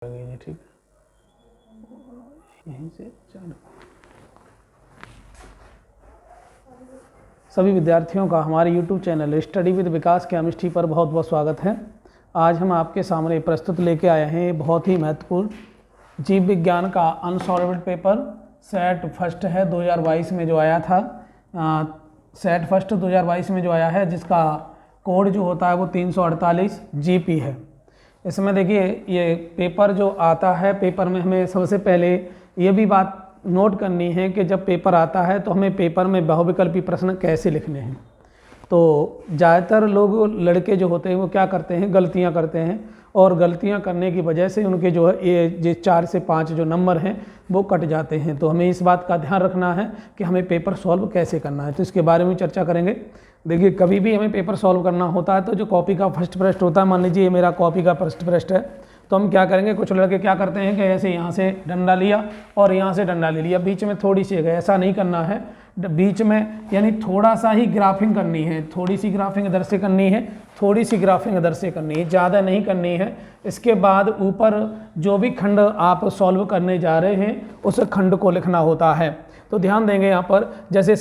लगेगी। ठीक, यहीं से चालू। सभी विद्यार्थियों का हमारे YouTube channel study with Vikas chemistry पर बहुत बहुत स्वागत है। आज हम आपके सामने प्रस्तुत लेके आए हैं बहुत ही महत्वपूर्ण जीव विज्ञान का अनसॉल्व्ड पेपर सेट फर्स्ट है 2022 में जो आया था। सेट फर्स्ट 2022 में जो आया है, जिसका कोड जो होता है वो 348 GP है। इसमें देखिए ये पेपर जो आता है, पेपर में हमें सबसे पहले ये भी बात नोट करनी है कि जब पेपर आता है तो हमें पेपर में बहुविकल्पी प्रश्न कैसे लिखने हैं। तो ज़्यादातर लोग लड़के जो होते हैं वो क्या करते हैं, गलतियां करते हैं, और गलतियां करने की वजह से उनके जो है ये 4 से 5 जो नंबर हैं वो कट जाते हैं। तो हमें इस बात का ध्यान रखना है कि हमें पेपर सॉल्व कैसे करना है, तो इसके बारे में चर्चा करेंगे। देखिए कभी भी हमें पेपर सॉल्व करना होता है तो जो कॉपी का फर्स्ट पृष्ठ होता है, मान लीजिए ये मेरा कॉपी का फर्स्ट पृष्ठ है, तो हम क्या करेंगे, कुछ लड़के क्या करते हैं कि ऐसे यहाँ से डंडा लिया और यहाँ से डंडा ले लिया, बीच में थोड़ी सी जगह, ऐसा नहीं करना है। बीच में यानी थोड़ा सा ही ग्राफिंग करनी है, थोड़ी सी ग्राफिंग इधर से करनी है, थोड़ी सी ग्राफिंग इधर से करनी है, ज़्यादा नहीं करनी है। इसके बाद ऊपर जो भी खंड आप सॉल्व करने जा रहे हैं उस खंड को लिखना होता है। तो ध्यान देंगे यहाँ पर, जैसे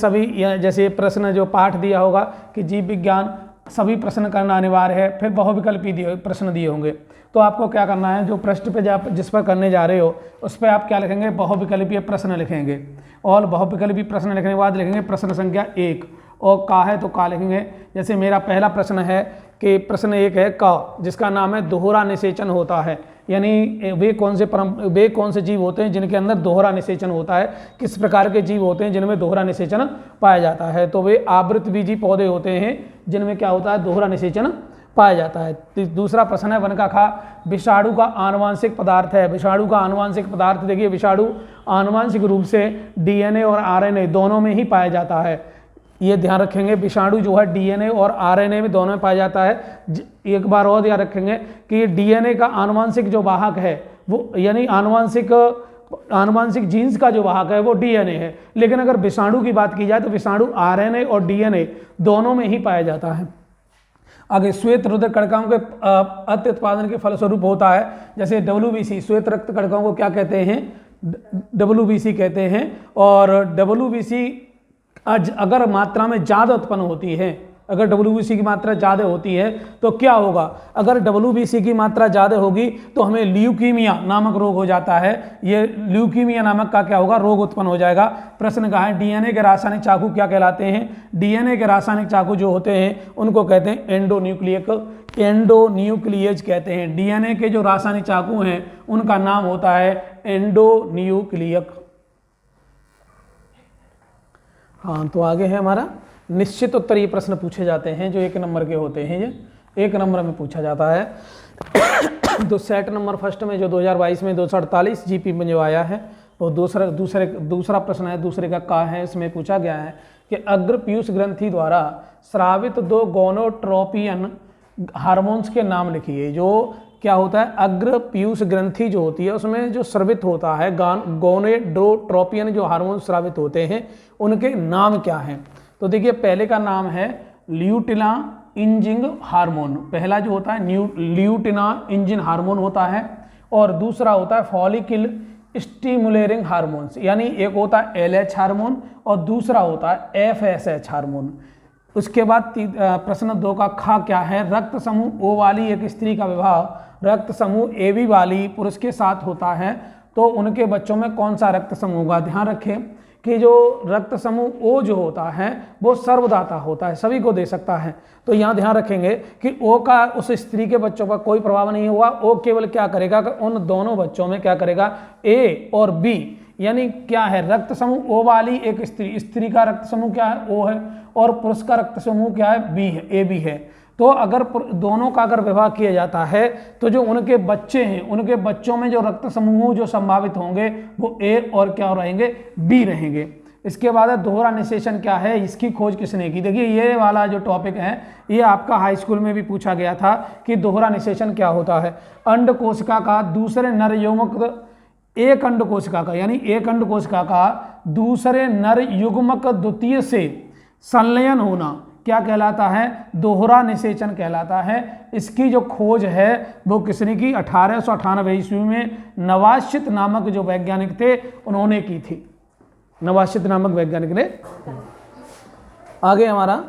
प्रश्न जो पाठ दिया होगा कि जीव विज्ञान सभी प्रश्न करना अनिवार्य है, फिर बहुविकल्पी प्रश्न दिए होंगे, तो आपको क्या करना है, जो पृष्ठ पे जिस पर करने जा रहे हो उस पर आप क्या लिखेंगे, बहुविकल्पीय प्रश्न लिखेंगे। और बहुविकल्पीय प्रश्न लिखने के बाद लिखेंगे प्रश्न संख्या 1, और का है तो का लिखेंगे। जैसे मेरा पहला प्रश्न है कि प्रश्न 1 है का, जिसका नाम है दोहरा निषेचन होता है, यानी वे कौन से जीव होते हैं जिनके अंदर दोहरा निषेचन होता है, किस प्रकार के जीव होते हैं जिनमें दोहरा निषेचन पाया जाता है। तो वे आवृतबीजी पौधे होते हैं जिनमें क्या होता है, दोहरा निषेचन पाया जाता है। दूसरा प्रश्न है वन का खा, विषाणु का आनुवांशिक पदार्थ है। विषाणु का आनुवांशिक पदार्थ, देखिए विषाणु आनुवांशिक रूप से DNA और RNA दोनों में ही पाया जाता है, ये ध्यान रखेंगे। विषाणु जो है DNA और RNA में दोनों में पाया जाता है। एक बार और ध्यान रखेंगे कि DNA का आनुवांशिक जो वाहक है वो, यानी आनुवांशिक जीन्स का जो वाहक है वो DNA है, लेकिन अगर विषाणु की बात की जाए तो विषाणु RNA और DNA दोनों में ही पाया जाता है। आगे श्वेत रुधिर कणिकाओं के अति उत्पादन के फलस्वरूप होता है, जैसे WBC, श्वेत रक्त कणिकाओं को क्या कहते हैं, WBC कहते हैं। और WBC अगर मात्रा में ज़्यादा उत्पन्न होती है, अगर WBC की मात्रा ज़्यादा होती है तो क्या होगा, अगर WBC की मात्रा ज़्यादा होगी तो हमें ल्यूकीमिया नामक रोग हो जाता है। ये ल्यूकीमिया नामक का क्या होगा, रोग उत्पन्न हो जाएगा। प्रश्न का है DNA के रासायनिक चाकू क्या कहलाते हैं। DNA के रासायनिक चाकू जो होते हैं उनको कहते हैं एंडोन्यूक्लिएज कहते हैं। DNA के जो रासायनिक चाकू हैं उनका नाम होता है एंडोन्यूक्लियक। हाँ, तो आगे है हमारा निश्चित उत्तरीय प्रश्न पूछे जाते हैं जो 1 नंबर के होते हैं, ये 1 नंबर में पूछा जाता है। तो सेट नंबर फर्स्ट में जो 2022 में 248 GP में जो आया है वो दूसरा प्रश्न है, दूसरे का है। इसमें पूछा गया है कि अग्र पीयूष ग्रंथि द्वारा स्रावित 2 गोनोट्रोपियन हार्मोन्स के नाम लिखिए। जो क्या होता है, अग्र पीयूष ग्रंथि जो होती है उसमें जो स्रावित होता है गोनेडोट्रोपियन जो हार्मोन स्रावित होते हैं उनके नाम क्या हैं। तो देखिए पहले का नाम है ल्यूटिना-इंजिन हार्मोन, पहला जो होता है ल्यूटिना-इंजिन हार्मोन होता है, और दूसरा होता है फॉलिकल स्टिमुलेटिंग हार्मोन्स, यानी एक होता है LH हार्मोन और दूसरा होता है FSH हार्मोन। उसके बाद प्रश्न 2 का खा क्या है, रक्त समूह O वाली एक स्त्री का विवाह रक्त समूह AB वाली पुरुष के साथ होता है तो उनके बच्चों में कौन सा रक्त समूह होगा। ध्यान रखें कि जो रक्त समूह O जो होता है वो सर्वदाता होता है, सभी को दे सकता है। तो यहाँ ध्यान रखेंगे कि O का उस स्त्री के बच्चों पर कोई प्रभाव नहीं हुआ, O केवल क्या करेगा कि उन दोनों बच्चों में क्या करेगा, A और B, यानी क्या है, रक्त समूह O वाली एक स्त्री का रक्त समूह क्या है, O है, और पुरुष का रक्त समूह क्या है, B है, AB है। तो अगर दोनों का अगर विवाह किया जाता है तो जो उनके बच्चे हैं उनके बच्चों में जो रक्त समूह जो संभावित होंगे वो A और क्या रहेंगे, B रहेंगे। इसके बाद दोहरा निषेचन क्या है, इसकी खोज किसने की। देखिए ये वाला जो टॉपिक है ये आपका हाई स्कूल में भी पूछा गया था कि दोहरा निषेचन क्या होता है। अंड कोशिका का दूसरे नर युग्मक एक अंड कोशिका का, यानी एक अंड कोशिका का दूसरे नर युग्मक द्वितीय से संलयन होना क्या कहलाता है, दोहरा निषेचन कहलाता है। इसकी जो खोज है वो किसने की, 1898 ईस्वी में नवाश्चित नामक जो वैज्ञानिक थे उन्होंने की थी, नवाश्चित नामक वैज्ञानिक ने। आगे हमारा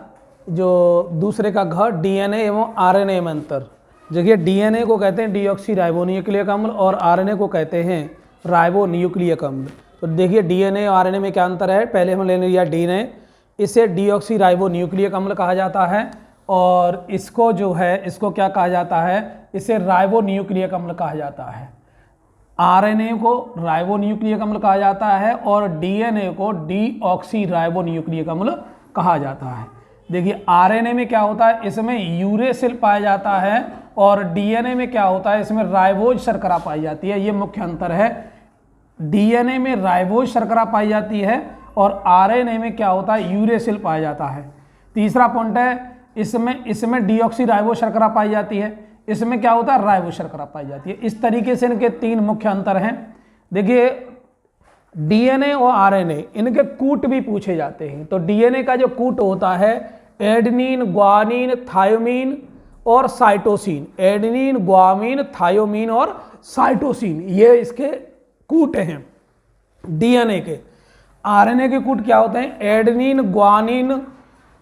जो दूसरे का घ, डीएनए एवं आरएनए में अंतर। देखिए डीएनए को कहते हैं डीऑक्सी राइबो न्यूक्लिक अम्ल और आरएनए को कहते हैं राइबो न्यूक्लिक अम्ल। तो देखिए डीएनए और आरएनए में क्या अंतर है, पहले हम ले लिया डीएनए, इसे डीऑक्सी राइबो न्यूक्लिक अम्ल कहा जाता है, और इसको जो है इसको क्या कहा जाता है, इसे राइबो न्यूक्लिक अम्ल कहा जाता है। आरएनए को राइबो न्यूक्लिक अम्ल कहा जाता है और डीएनए को डीऑक्सी राइबो न्यूक्लिक अम्ल कहा जाता है। देखिए आरएनए में क्या होता है, इसमें यूरेसिल पाया जाता है, और डीएनए में क्या होता है, इसमें राइबोज शर्करा पाई जाती है। ये मुख्य अंतर है, डीएनए में राइबोज शर्करा पाई जाती है और आरएनए में क्या होता है, यूरेसिल पाया जाता है। तीसरा पॉइंट है, इसमें डीऑक्सी राइबो शर्करा पाई जाती है, इसमें क्या होता है, राइबो शर्करा पाई जाती है। इस तरीके से इनके 3 मुख्य अंतर हैं। देखिए डीएनए और आरएनए इनके कूट भी पूछे जाते हैं। तो डीएनए का जो कूट होता है एडेनिन, ग्वानिन, थायोमीन और साइटोसिन, एडेनिन, ग्वामिन, थायोमीन और साइटोसिन, ये इसके कूट हैं डीएनए के। आरएनए के कूट क्या होते हैं, एडेनिन, ग्वानिन,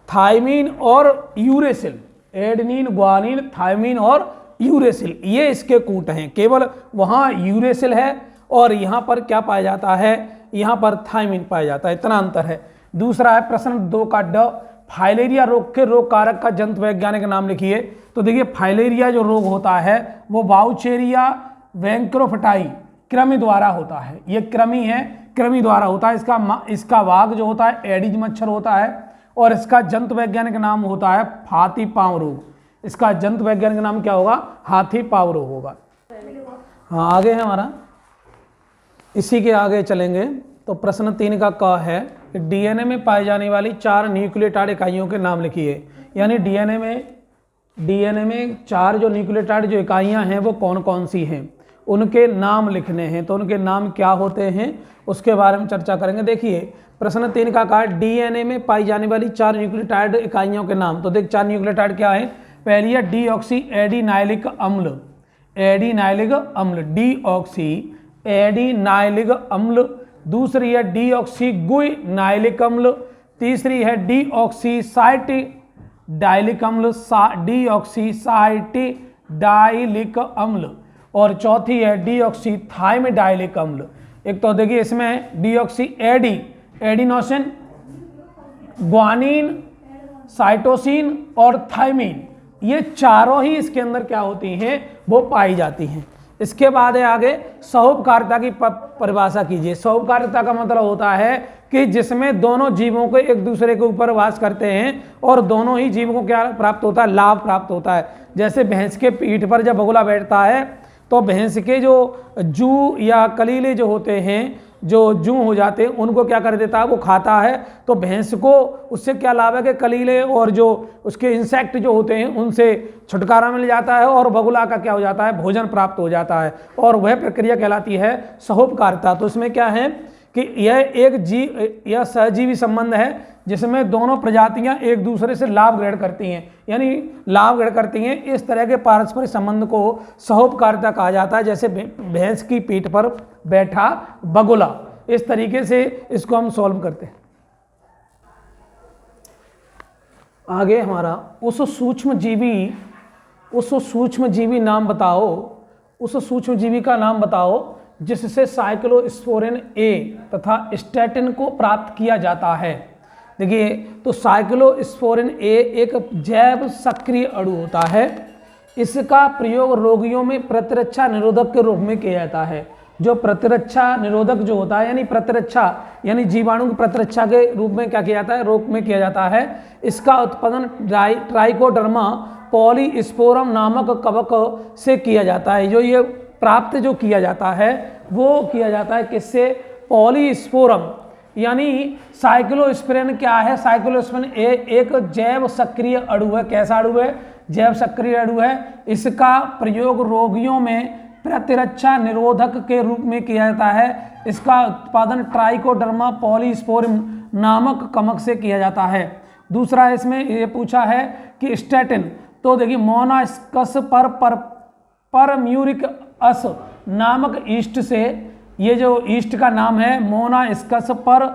थायमीन और यूरेसिल, एडेनिन, ग्वानिन, थायमीन और यूरेसिल, ये इसके कूट हैं। केवल वहाँ यूरेसिल है और यहाँ पर क्या पाया जाता है, यहाँ पर थायमीन पाया जाता है, इतना अंतर है। दूसरा है प्रश्न 2 का ड, फाइलेरिया रोग के रोग कारक का जंतु वैज्ञानिक नाम लिखिए। तो देखिए फाइलेरिया जो रोग होता है वो वाउचेरिया वैंक्रोफटाई कृमि द्वारा होता है, ये कृमि है, कृमि द्वारा होता है। इसका वाग जो होता है एडिज मच्छर होता है और इसका जंतु वैज्ञानिक नाम होता है हाथी पांव रोग। इसका जंतु वैज्ञानिक नाम क्या होगा, हाथी पांव रोग होगा। हाँ आगे है हमारा, इसी के आगे चलेंगे। तो प्रश्न 3 का क है कि डीएनए में पाई जाने वाली 4 न्यूक्लियोटाइड इकाइयों के नाम लिखिए। यानी डीएनए में 4 जो न्यूक्लियोटाइड जो इकाइयां हैं वो कौन कौन सी हैं, उनके नाम लिखने हैं। तो उनके नाम क्या होते हैं उसके बारे में चर्चा करेंगे। देखिए प्रश्न 3 का कहा डीएनए में पाई जाने वाली 4 न्यूक्लियोटाइड इकाइयों के नाम। तो देख 4 न्यूक्लियोटाइड क्या है, पहली है डीऑक्सी एडिनाइलिक अम्ल, एडिनाइलिक अम्ल, डीऑक्सी एडिनाइलिक अम्ल। दूसरी है डीऑक्सी गुइनाइलिक अम्ल, तीसरी है डीऑक्सी साइटिडाइलिक अम्ल, डीऑक्सी साइटिडाइलिक अम्ल, और चौथी है डीऑक्सी थाइमिडाइलिक अम्ल। एक तो देखिए इसमें डीऑक्सी एडिनोसिन, ग्वानिन, साइटोसिन और थाइमीन, ये चारों ही इसके अंदर क्या होती हैं, वो पाई जाती हैं। इसके बाद है आगे सहोपकारिता की परिभाषा कीजिए। सहोपकारिता का मतलब होता है कि जिसमें दोनों जीवों को एक दूसरे के ऊपर वास करते हैं और दोनों ही जीवों को क्या प्राप्त होता है, लाभ प्राप्त होता है। जैसे भैंस के पीठ पर जब बगुला बैठता है तो भैंस के जो जू या कलीले जो होते हैं, जो जू हो जाते हैं, उनको क्या कर देता है, वो खाता है। तो भैंस को उससे क्या लाभ है कि कलीले और जो उसके इंसेक्ट जो होते हैं उनसे छुटकारा मिल जाता है और बगुला का क्या हो जाता है, भोजन प्राप्त हो जाता है, और वह प्रक्रिया कहलाती है सहोपकारिता। तो इसमें क्या है कि यह सहजीवी संबंध है जिसमें दोनों प्रजातियां एक दूसरे से लाभ ग्रहण करती हैं, यानी लाभ ग्रहण करती हैं। इस तरह के पारस्परिक संबंध को सहोपकारिता कहा जाता है। जैसे भैंस की पीठ पर बैठा बगुला, इस तरीके से इसको हम सॉल्व करते हैं। आगे हमारा उस सूक्ष्म जीवी नाम बताओ, उस सूक्ष्म जीवी का नाम बताओ जिससे साइक्लोस्पोरिन ए तथा स्टैटिन को प्राप्त किया जाता है। देखिए तो साइक्लोस्पोरिन ए एक जैव सक्रिय अणु होता है। इसका प्रयोग रोगियों में प्रतिरक्षा निरोधक के रूप में किया जाता है। जो प्रतिरक्षा निरोधक जो होता है, यानी प्रतिरक्षा यानी जीवाणु की प्रतिरक्षा के रूप में क्या किया जाता है, रोग में किया जाता है। इसका उत्पादन ट्राइकोडर्मा पॉलीस्पोरम नामक कवक से किया जाता है। जो ये प्राप्त जो किया जाता है वो किया जाता है किससे, पॉलीस्पोरम। यानी साइक्लोस्पोरिन क्या है, साइक्लोस्पोरिन एक जैव सक्रिय अणु है। कैसा अणु है, जैव सक्रिय अणु है। इसका प्रयोग रोगियों में प्रतिरक्षा निरोधक के रूप में किया जाता है। इसका उत्पादन ट्राइकोडर्मा पॉलीस्पोरम नामक कवक से किया जाता है। दूसरा इसमें ये पूछा है कि स्टैटिन, तो देखिए मोनास्कस पर म्यूरिक अस नामक ईस्ट से, ये जो ईस्ट का नाम है मोनास्कस पर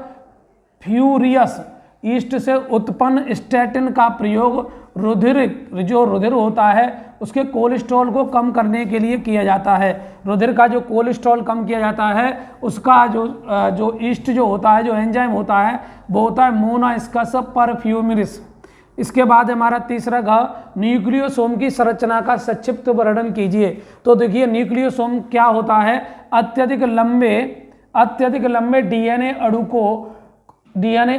फ्यूरियस ईस्ट से उत्पन्न स्टैटिन का प्रयोग रुधिर होता है उसके कोलेस्ट्रॉल को कम करने के लिए किया जाता है। रुधिर का जो कोलेस्ट्रॉल कम किया जाता है उसका जो ईस्ट जो होता है, जो एंजाइम होता है, वो होता है मोनास्कस परफ्यूमिरिस। इसके बाद हमारा तीसरा न्यूक्लियोसोम की संरचना का संक्षिप्त वर्णन कीजिए। तो देखिए न्यूक्लियोसोम क्या होता है, अत्यधिक लंबे डीएनए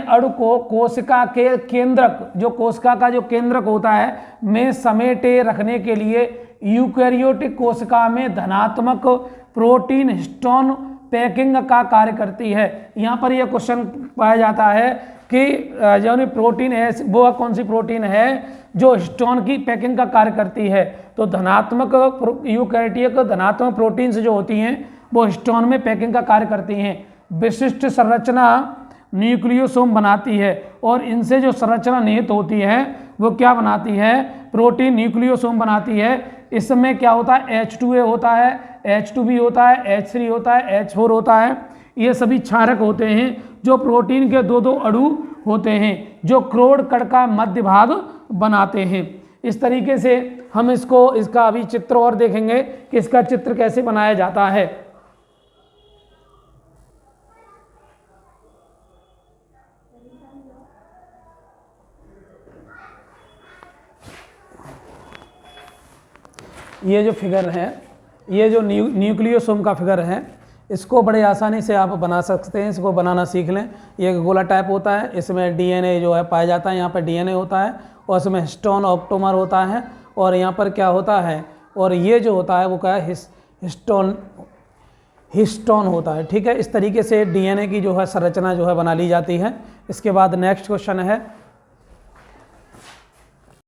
अणु को कोशिका के केंद्रक, जो कोशिका का जो केंद्रक होता है, में समेटे रखने के लिए यूकैरियोटिक कोशिका में धनात्मक प्रोटीन हिस्टोन पैकिंग का कार्य करती है। यहाँ पर यह क्वेश्चन पाया जाता है कि जो प्रोटीन है वो कौन सी प्रोटीन है जो हिस्टोन की पैकिंग का कार्य करती है। तो धनात्मक यूकैरियोटिक धनात्मक प्रोटीन्स जो होती हैं वो हिस्टोन में पैकिंग का कार्य करती हैं। विशिष्ट संरचना न्यूक्लियोसोम बनाती है और इनसे जो संरचना निहित होती है वो क्या बनाती है, प्रोटीन न्यूक्लियोसोम बनाती है। इसमें क्या होता है, H2A होता है, H2B होता है, H3 होता है, H4 होता है। ये सभी क्षारक होते हैं जो प्रोटीन के दो अणु होते हैं जो क्रोड कण का मध्य भाग बनाते हैं। इस तरीके से हम इसका अभी चित्र और देखेंगे कि इसका चित्र कैसे बनाया जाता है। ये जो फिगर है, ये जो न्यूक्लियोसोम का फिगर है, इसको बड़े आसानी से आप बना सकते हैं। इसको बनाना सीख लें। ये गोला टाइप होता है, इसमें डीएनए जो है पाया जाता है। यहाँ पर डीएनए होता है और इसमें हिस्टोन ऑप्टोमर होता है और यहाँ पर क्या होता है, और ये जो होता है वो क्या है, हिस्टोन होता है। ठीक है, इस तरीके से डीएनए की जो है संरचना जो है बना ली जाती है। इसके बाद नेक्स्ट क्वेश्चन है